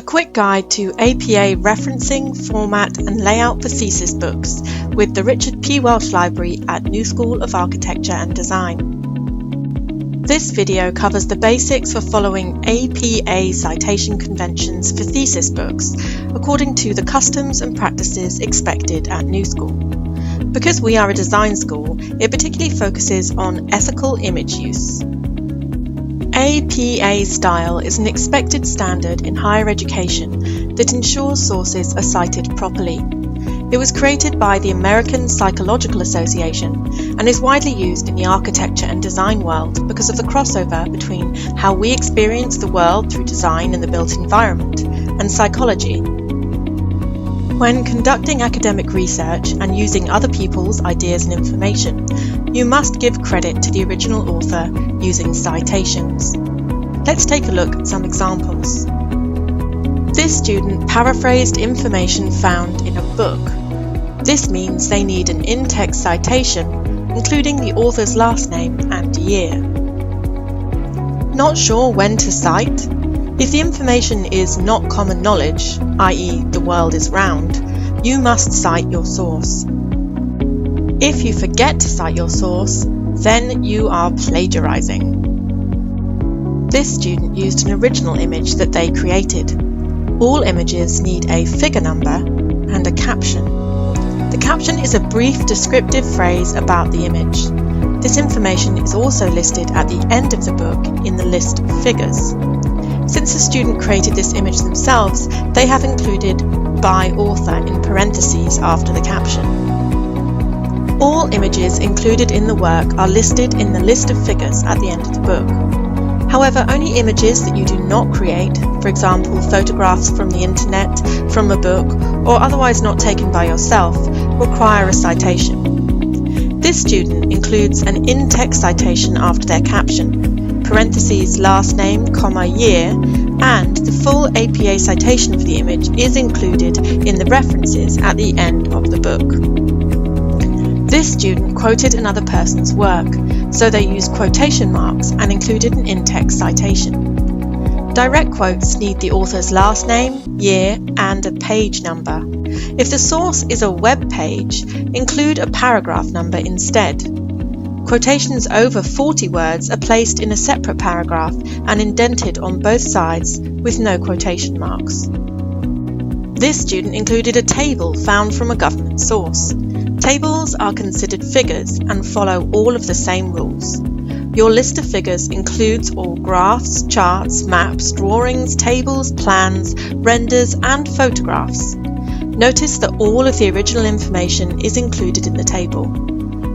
quick guide to APA referencing, format and layout for Thesis books with the Richard P. Welsh Library at New School of Architecture and Design. This video covers the basics for following APA citation conventions for thesis books according to the customs and practices expected at New School. Because we are a design school, it particularly focuses on ethical image use. APA style is an expected standard in higher education that ensures sources are cited properly. It was created by the American Psychological Association and is widely used in the architecture and design world because of the crossover between how we experience the world through design in the built environment and psychology. When conducting academic research and using other people's ideas and information, you must give credit to the original author using citations. Let's take a look at some examples. This student paraphrased information found in a book. This means they need an in-text citation, including the author's last name and year. Not sure when to cite? If the information is not common knowledge, i.e. the world is round, you must cite your source. If you forget to cite your source, then you are plagiarizing. This student used an original image that they created. All images need a figure number and a caption. The caption is a brief descriptive phrase about the image. This information is also listed at the end of the book in the list of figures. Since the student created this image themselves, they have included by author in parentheses after the caption. All images included in the work are listed in the list of figures at the end of the book. However, only images that you do not create, for example photographs from the internet, from a book, or otherwise not taken by yourself, require a citation. This student includes an in-text citation after their caption, parentheses last name, comma, year, and the full APA citation for the image is included in the references at the end of the book. This student quoted another person's work, so they used quotation marks and included an in-text citation. Direct quotes need the author's last name, year, and a page number. If the source is a web page, include a paragraph number instead. Quotations over 40 words are placed in a separate paragraph and indented on both sides with no quotation marks. This student included a table found from a government source. Tables are considered figures and follow all of the same rules. Your list of figures includes all graphs, charts, maps, drawings, tables, plans, renders, and photographs. Notice that all of the original information is included in the table.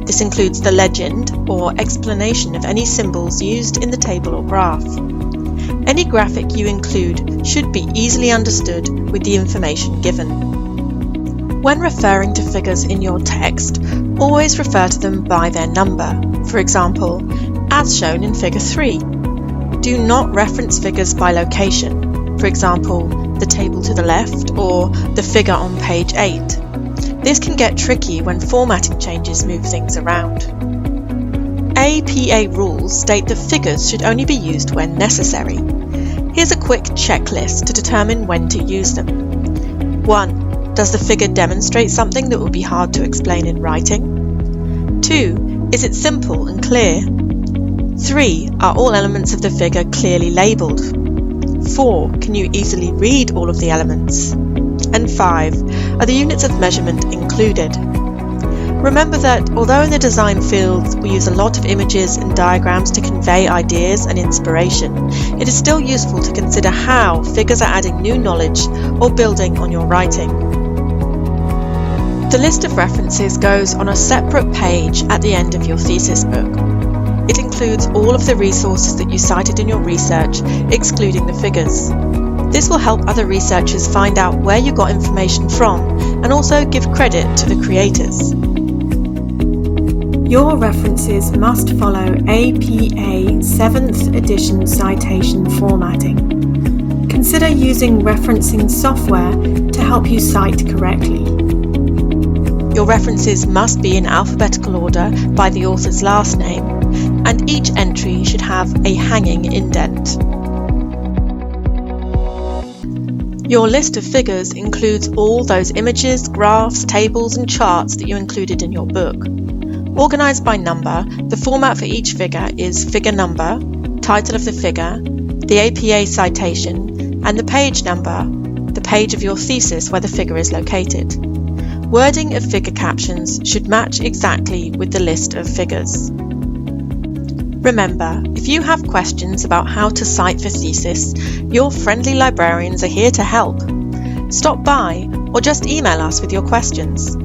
This includes the legend or explanation of any symbols used in the table or graph. Any graphic you include should be easily understood with the information given. When referring to figures in your text, always refer to them by their number. For example, as shown in Figure 3. Do not reference figures by location. For example, the table to the left or the figure on page 8. This can get tricky when formatting changes move things around. APA rules state that figures should only be used when necessary. Here's a quick checklist to determine when to use them. 1. Does the figure demonstrate something that would be hard to explain in writing? 2. Is it simple and clear? 3. Are all elements of the figure clearly labelled? 4. Can you easily read all of the elements? And 5. Are the units of measurement included? Remember that although in the design field we use a lot of images and diagrams to convey ideas and inspiration, it is still useful to consider how figures are adding new knowledge or building on your writing. The list of references goes on a separate page at the end of your thesis book. It includes all of the resources that you cited in your research, excluding the figures. This will help other researchers find out where you got information from and also give credit to the creators. Your references must follow APA 7th edition citation formatting. Consider using referencing software to help you cite correctly. Your references must be in alphabetical order by the author's last name, and each entry should have a hanging indent. Your list of figures includes all those images, graphs, tables and charts that you included in your book. Organised by number, the format for each figure is figure number, title of the figure, the APA citation, and the page number, the page of your thesis where the figure is located. Wording of figure captions should match exactly with the list of figures. Remember, if you have questions about how to cite for thesis, your friendly librarians are here to help. Stop by or just email us with your questions.